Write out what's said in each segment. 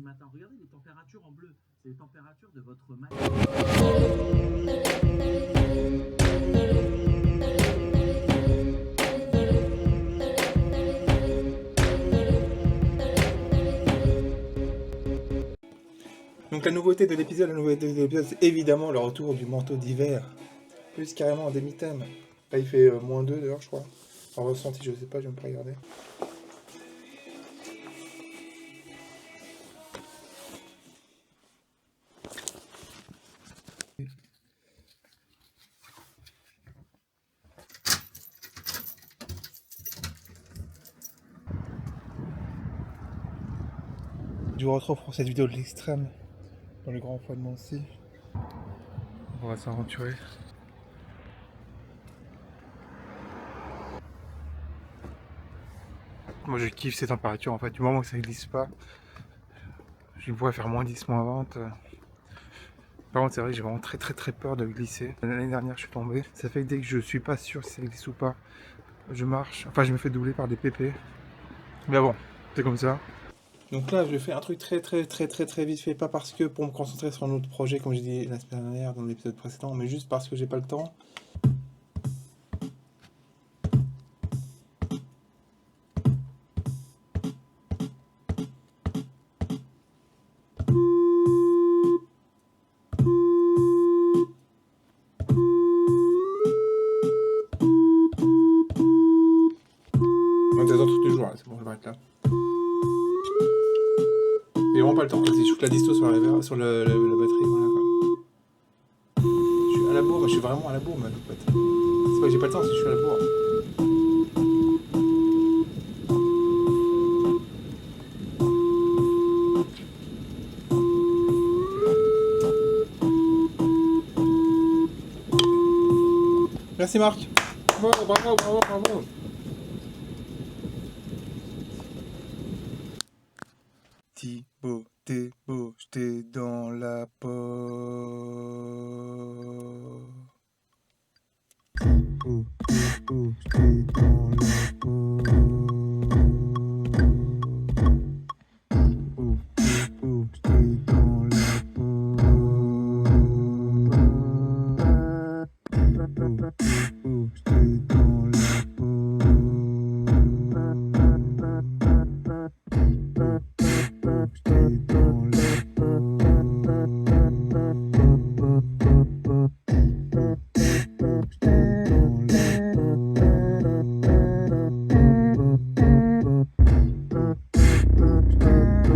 matin. Regardez les températures en bleu. C'est les températures de votre matin. Donc la nouveauté de l'épisode, c'est évidemment le retour du manteau d'hiver. Plus carrément en demi-thème. Là il fait moins 2 dehors je crois. En ressenti je sais pas, je vais me pas regarder. Je vous retrouve pour cette vidéo de l'extrême dans le grand foie de Nancy. On va s'aventurer. Moi je kiffe ces températures en fait, du moment que ça glisse pas. Je pourrais faire moins 10, moins 20. Par contre c'est vrai que j'ai vraiment très peur de glisser. L'année dernière je suis tombé. Ça fait que dès que je suis pas sûr si ça glisse ou pas, je marche. Enfin je me fais doubler par des pépés. Mais bon, c'est comme ça. Donc là je fais un truc très vite fait. Pas parce que pour me concentrer sur un autre projet comme j'ai dit la semaine dernière dans l'épisode précédent, mais juste parce que j'ai pas le temps. C'est bon, je vais arrêter là. J'ai vraiment pas le temps. Vas-y, je shoot la disto sur la batterie. Voilà, quoi. Je suis à la bourre, mais je suis vraiment à la bourre, ma pote. C'est pas que j'ai pas le temps, c'est que je suis à la bourre. Merci Marc. Bravo. Thibaut, t'es beau, j'étais dans la peau. Thibaut, t'es beau, j'étais dans la peau. Thibaut, t'es beau, j'étais dans la peau.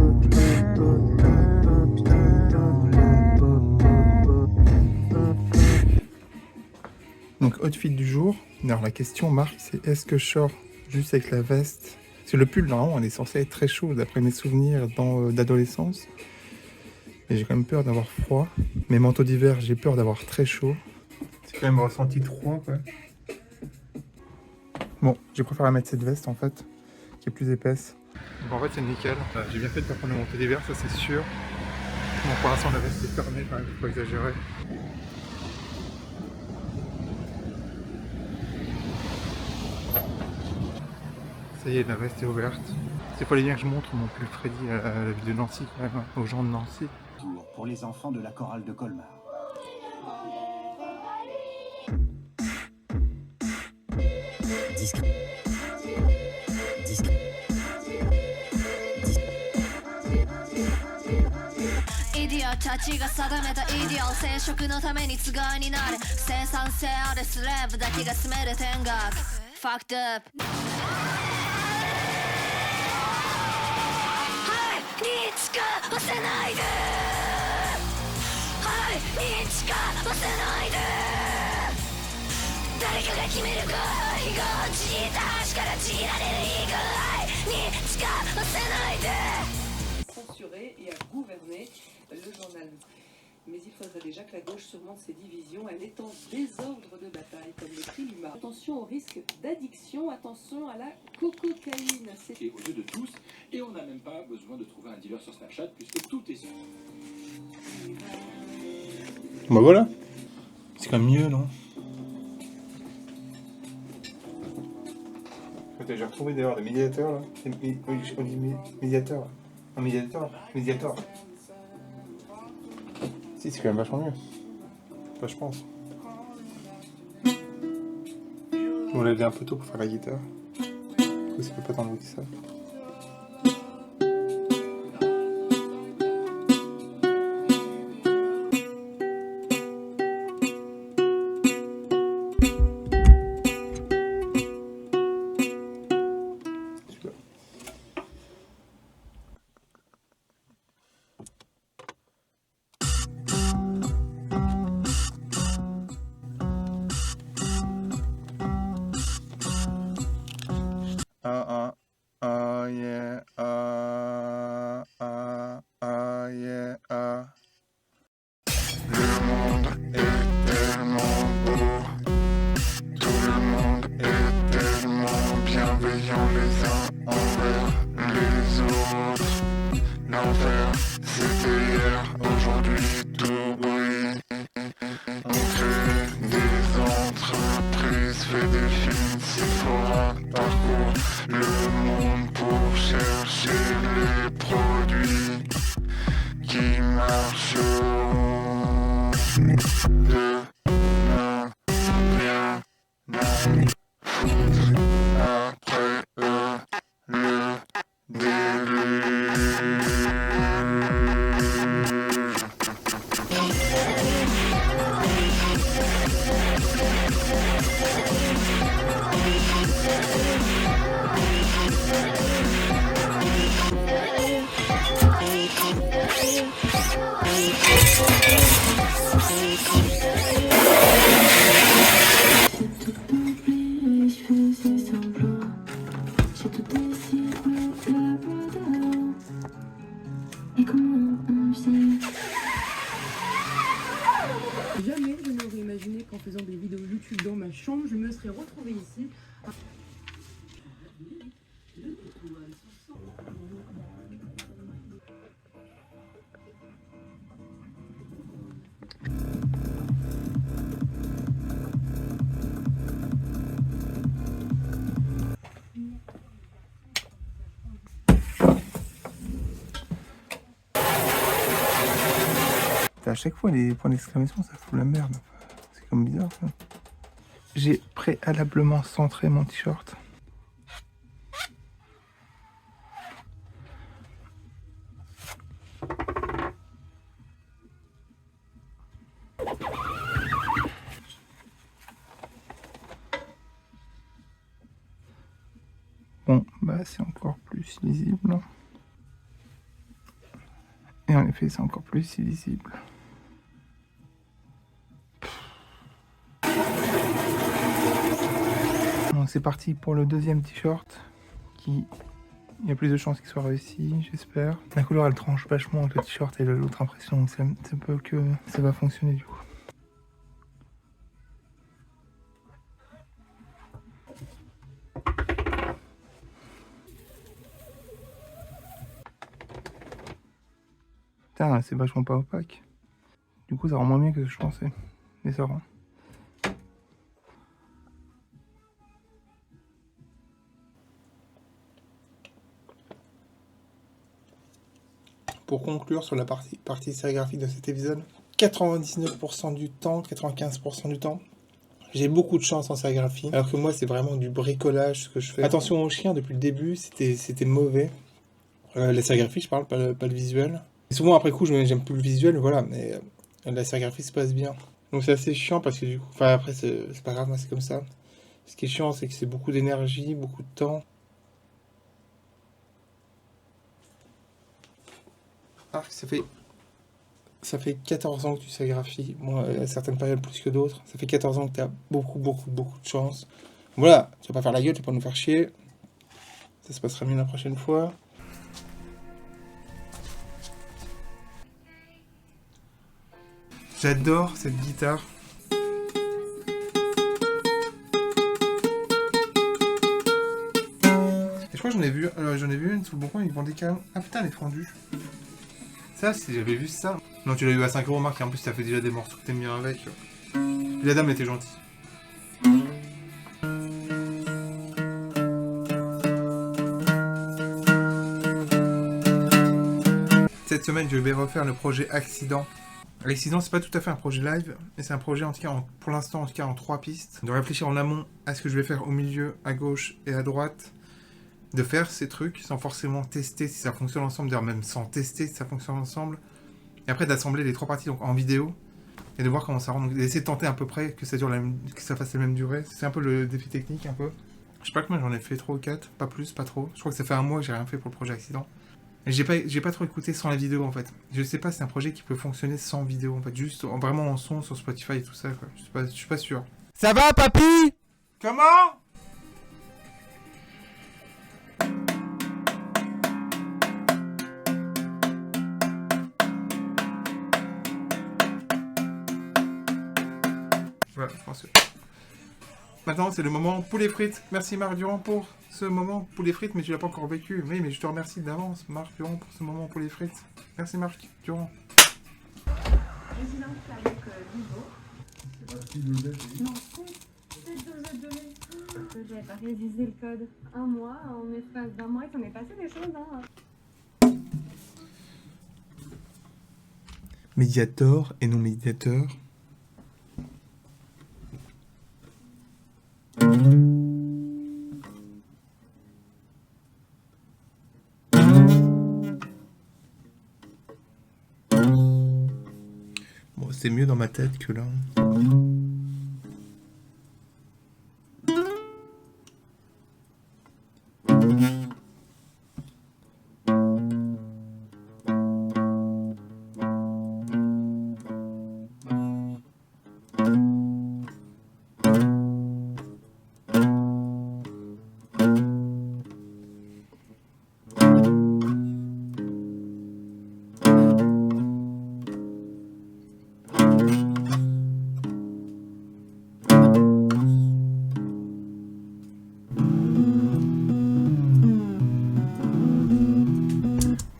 Thibaut, t'es beau, j'étais dans la peau. Donc outfit du jour, alors la question Marc c'est est-ce que je sors juste avec la veste? Parce que le pull normalement elle est censée être très chaud d'après mes souvenirs d'adolescence. Et j'ai quand même peur d'avoir froid. Mes manteaux d'hiver j'ai peur d'avoir très chaud. C'est quand même ressenti 3 quoi. Bon, j'ai préféré mettre cette veste en fait, qui est plus épaisse. Donc en fait c'est nickel. J'ai bien fait de pas prendre le manteau d'hiver, ça c'est sûr. Bon pour l'instant la veste est fermée quand même, faut pas exagérer. Ça y est, la veste est ouverte. C'est pas les liens que je montre mon pull Freddy à la ville de Nancy, quand même, aux gens de Nancy. Pour les enfants de la chorale de Colmar. Fucked up. Censurer et à gouverner le journal. Mais il faudrait déjà que la gauche surmonte ses divisions. Elle est en désordre de bataille, comme l'écrit l'UMA. Attention au risque d'addiction, attention à la cocaïne. C'est aux yeux de tous, et on n'a même pas besoin de trouver un dealer sur Snapchat, puisque tout est sur. Bah voilà. C'est quand même mieux, non? J'ai retrouvé d'ailleurs le médiateur là. Oui, on dit médiateur. Un médiator. Médiator. Si, c'est quand même vachement mieux. Enfin, je pense. On l'a aidé un peu tôt pour faire la guitare. Du coup, ça fait pas tant de bruit que ça. Super. Yeah, yeah, Le monde est tellement beau, tout le monde est tellement bienveillant les uns envers les autres. L'enfer, c'était hier, aujourd'hui tout brille. On crée des entreprises, fait des films, Sephora, parcourt le monde pour chercher les produits qui marcheront. Demain, rien à foutre après eux, le déluge. Jamais je n'aurais imaginé qu'en faisant des vidéos YouTube dans ma chambre, je me serais retrouvée ici. À chaque fois, les points d'exclamation, ça fout la merde. C'est comme bizarre, ça. J'ai préalablement centré mon t-shirt. Bon, bah c'est encore plus lisible. Et en effet, c'est encore plus illisible. Donc c'est parti pour le deuxième t-shirt qui... Il y a plus de chances qu'il soit réussi, j'espère. La couleur elle tranche vachement avec le t-shirt et l'autre impression, donc c'est peu que ça va fonctionner du coup. Putain, c'est vachement pas opaque. Du coup ça rend moins bien que ce que je pensais. Mais ça rend. Pour conclure sur la partie sérigraphique de cet épisode, 99% du temps, 95% du temps, j'ai beaucoup de chance en sérigraphie, alors que moi c'est vraiment du bricolage ce que je fais. Attention aux chiens, depuis le début c'était mauvais. La sérigraphie je parle, pas le visuel. Et souvent après coup j'aime plus le visuel, voilà, mais la sérigraphie se passe bien. Donc c'est assez chiant parce que du coup, enfin après c'est pas grave, moi c'est comme ça. Ce qui est chiant c'est que c'est beaucoup d'énergie, beaucoup de temps. Ah, ça fait 14 ans que tu sérigraphies, moi à certaines périodes plus que d'autres. Ça fait 14 ans que tu as beaucoup de chance. Voilà, tu vas pas faire la gueule, tu vas pas nous faire chier. Ça se passera mieux la prochaine fois. J'adore cette guitare. Et je crois que j'en ai vu une sous le bon coin, ils vendaient carrément. Ah putain, elle est fendue. Ça, si j'avais vu ça. Non, tu l'as eu à 5 €, Marc, et en plus, ça fait déjà des morceaux que t'aimes bien avec. La dame était gentille. cette semaine, je vais refaire le projet Accident. L'accident, c'est pas tout à fait un projet live, mais c'est un projet en tout cas, pour l'instant en tout cas en 3 pistes. De réfléchir en amont à ce que je vais faire au milieu, à gauche et à droite. De faire ces trucs sans forcément tester si ça fonctionne ensemble, d'ailleurs même sans tester si ça fonctionne ensemble. Et après d'assembler les 3 parties donc, en vidéo et de voir comment ça rend. Donc d'essayer de tenter à peu près que ça dure que ça fasse la même durée. C'est un peu le défi technique un peu. Je sais pas combien j'en ai fait 3 ou 4, pas plus, pas trop. Je crois que ça fait un mois que j'ai rien fait pour le projet Accident. Et j'ai pas trop écouté sans la vidéo en fait. Je sais pas si c'est un projet qui peut fonctionner sans vidéo en fait, juste vraiment en son sur Spotify et tout ça quoi. Je suis pas sûr. Ça va papy? Comment? Voilà, je pense que... Maintenant, c'est le moment poulet frites. Merci Marc Durand pour ce moment poulet frites, mais tu l'as pas encore vécu. Oui, mais je te remercie d'avance, Marc Durand, pour ce moment poulet frites. Merci Marc Durand. Résidence avec Vivo. C'est pas si de lait. Non, c'est 2 œufs de lait. J'avais pas révisé le code. Un mois, en espace d'un mois, il s'en est passé des choses, hein. Mediator et non médiateur. Bon, c'est mieux dans ma tête que là.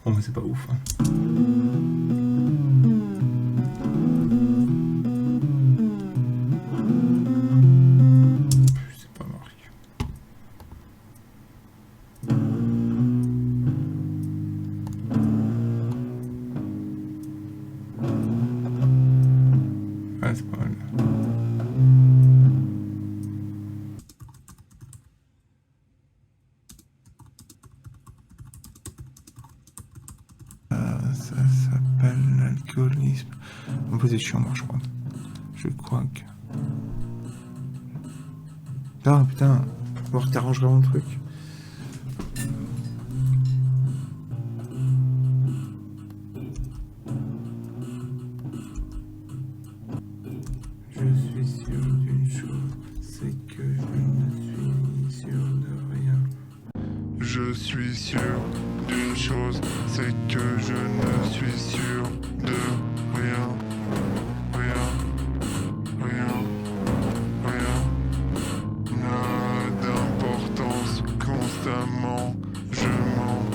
Bon, mais c'est pas ouf. Hein. C'est pas marqué. Ouais, c'est pas mal. Ça s'appelle l'alcoolisme. En fait, c'est chiant, moi, je crois. Je crois que... Ah, putain. Voir que t'arranges vraiment le truc. Je suis sûr d'une chose, c'est que je ne suis sûr de rien. Je suis sûr d'une chose, c'est que je ne suis sûr de rien. Rien n'a d'importance constamment. Je mens.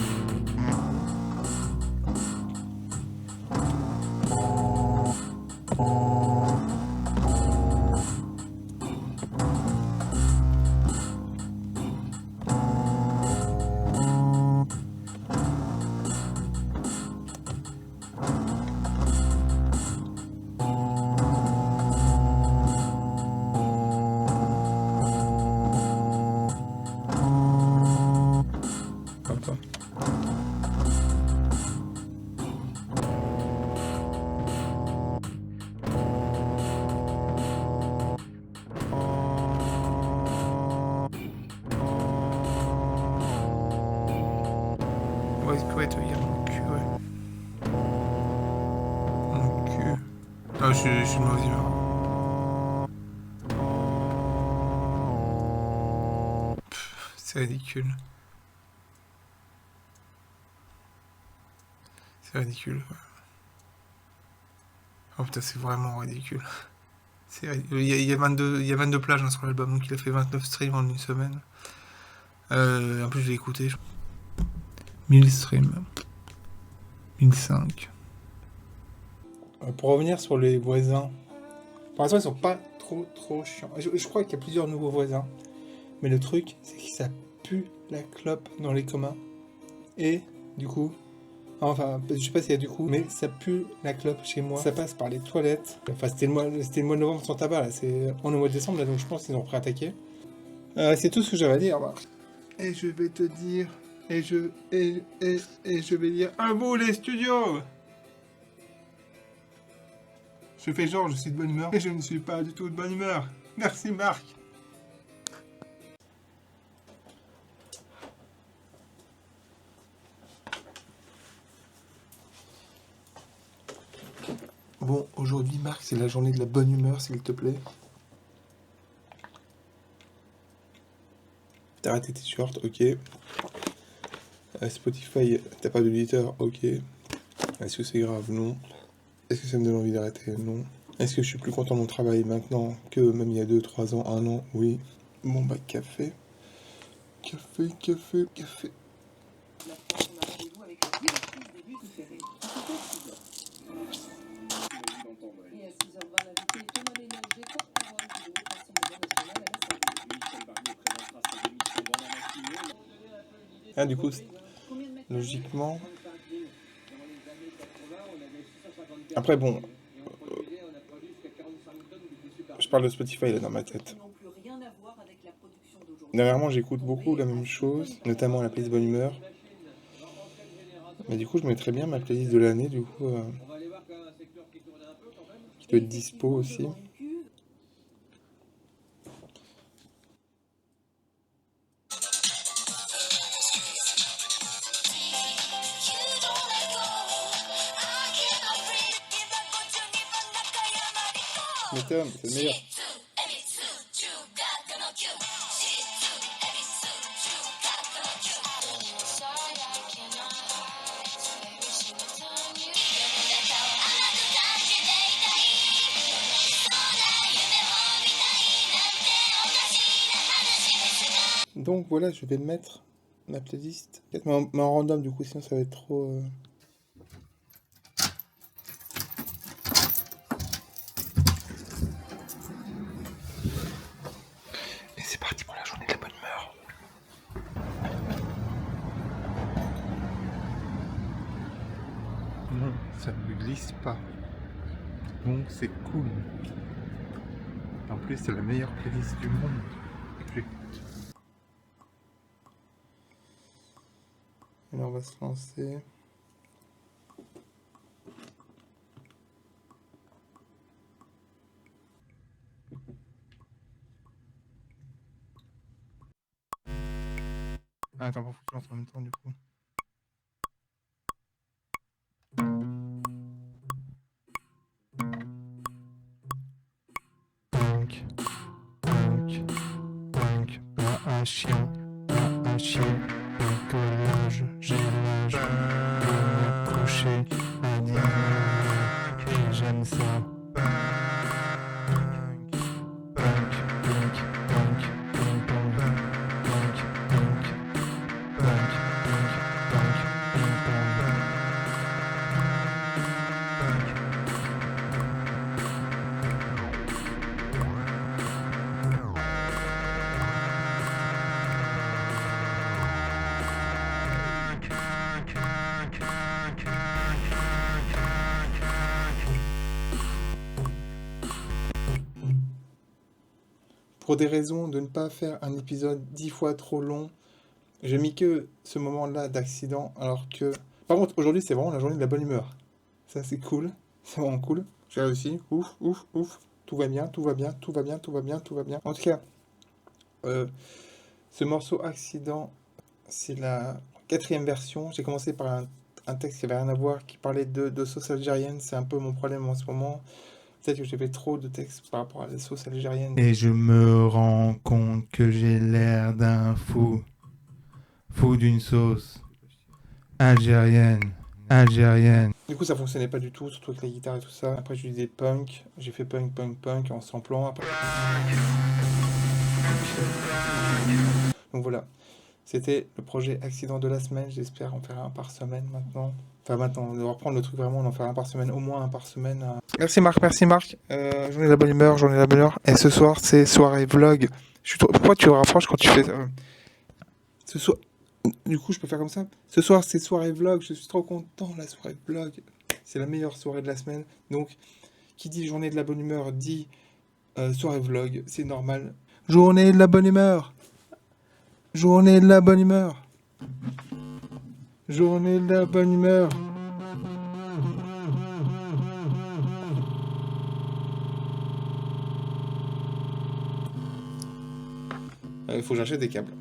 Attends. Ouais, il pourrait te dire mon cul, ouais. Mon cul. Ah, je suis de mauvaise humeur. C'est ridicule. C'est ridicule. Ouais. Oh putain, c'est vraiment ridicule. Il y a 22 plages hein, sur l'album, donc il a fait 29 streams en une semaine. En plus, je l'ai écouté. 1000 streams. 1005. Pour revenir sur les voisins. Pour l'instant, ils sont pas trop chiants. Je crois qu'il y a plusieurs nouveaux voisins. Mais le truc, c'est que ça pue la clope dans les communs. Et, du coup, Enfin, je sais pas s'il y a du coup, mais ça pue la clope chez moi. Ça passe par les toilettes. Enfin, c'était le mois de novembre sans tabac, là. On est au mois de décembre, là, donc je pense qu'ils ont réattaqué. C'est tout ce que j'avais à dire. Et je vais te dire... Et je vais dire... À vous, les studios! Je fais genre, je suis de bonne humeur. Et je ne suis pas du tout de bonne humeur. Merci, Marc. Bon, aujourd'hui, Marc, c'est la journée de la bonne humeur, s'il te plaît. T'as arrêté tes shorts, ok. Spotify, t'as pas d'auditeur, ok. Est-ce que c'est grave? Non. Est-ce que ça me donne envie d'arrêter? Non. Est-ce que je suis plus content de mon travail maintenant que même il y a 2, 3 ans, 1 an? Oui. Bon, bah, café. Café, café, café. La France, on a rendez-vous avec la directrice des bus de Ferré. Et à 6h20, l'invité est Thomas Ménager, porte-parole du groupe Rassemblement National à l'Assemblée. Ah, du coup, logiquement... Après, bon... je parle de Spotify, là, dans ma tête. Dernièrement, j'écoute beaucoup la même chose, notamment la playlist Bonne Humeur. Mais du coup, je mettrais bien ma playlist de l'année, du coup... qui doit être dispo aussi. Mais Tom, c'est le meilleur. Donc voilà, je vais mettre ma playlist. Peut-être mais en random, du coup, sinon ça va être trop... Et c'est parti pour la journée de la bonne humeur. Non, ça ne glisse pas. Donc c'est cool. En plus, c'est la meilleure playlist du monde. J'écoute. Alors on va se lancer. Ah, attends, faut que je lance en même temps du coup. Punk, punk, punk, pas un chien, pas un chien. Bricolage, j'ai l'âge de me coucher à dire que j'aime ça. Pour des raisons de ne pas faire un épisode 10 fois trop long, j'ai mis que ce moment-là d'accident, alors que... Par contre, aujourd'hui, c'est vraiment la journée de la bonne humeur. Ça, c'est cool. C'est vraiment cool. J'ai réussi. Ouf, ouf, ouf. Tout va bien, tout va bien, tout va bien, tout va bien, tout va bien. En tout cas, ce morceau accident, c'est la 4e version. J'ai commencé par un texte qui n'avait rien à voir, qui parlait de sauce algérienne. C'est un peu mon problème en ce moment. Peut-être que j'ai fait trop de textes par rapport à la sauce algérienne. Et je me rends compte que j'ai l'air d'un fou. Fou d'une sauce algérienne. Du coup, ça fonctionnait pas du tout, surtout avec la guitare et tout ça. Après, j'ai eu des punks. J'ai fait punk en samplant. Après... Donc voilà. C'était le projet accident de la semaine. J'espère en faire un par semaine maintenant. Enfin maintenant, on va reprendre le truc vraiment, on en faire un par semaine, au moins un par semaine. Merci Marc. Journée de la bonne humeur, Et ce soir, c'est soirée vlog. Pourquoi tu te rapproches quand tu fais ça? Du coup, je peux faire comme ça. Ce soir, c'est soirée vlog. Je suis trop content, la soirée vlog. C'est la meilleure soirée de la semaine. Donc, qui dit journée de la bonne humeur dit soirée vlog. C'est normal. Journée de la bonne humeur. Journée de la bonne humeur. Journée de la bonne humeur. Il faut que j'achète des câbles.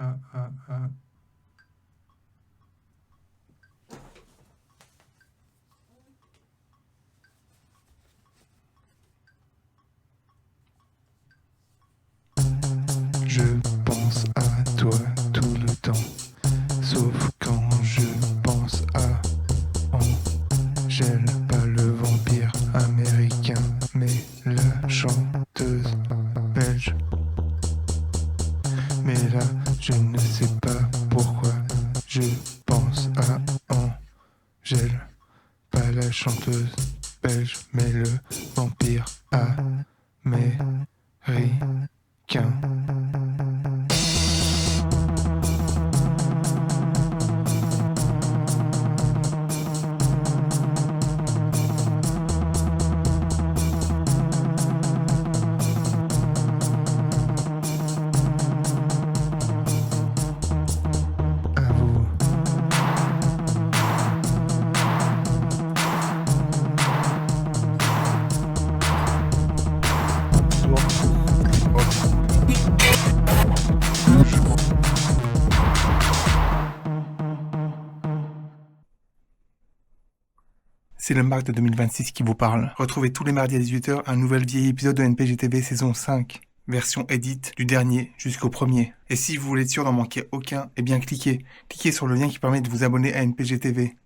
Ah. Je pense à toi tout le temps, sauf quand je pense à Angèle, pas le vampire américain, mais la chanteuse belge. Mais là, je ne sais pas pourquoi je pense à Angèle, pas la chanteuse belge, mais le vampire américain. À vous. C'est le Marc de 2026 qui vous parle. Retrouvez tous les mardis à 18h un nouvel vieil épisode de NPGTV saison 5, version edit du dernier jusqu'au premier. Et si vous voulez être sûr d'en manquer aucun, eh bien cliquez sur le lien qui permet de vous abonner à NPGTV.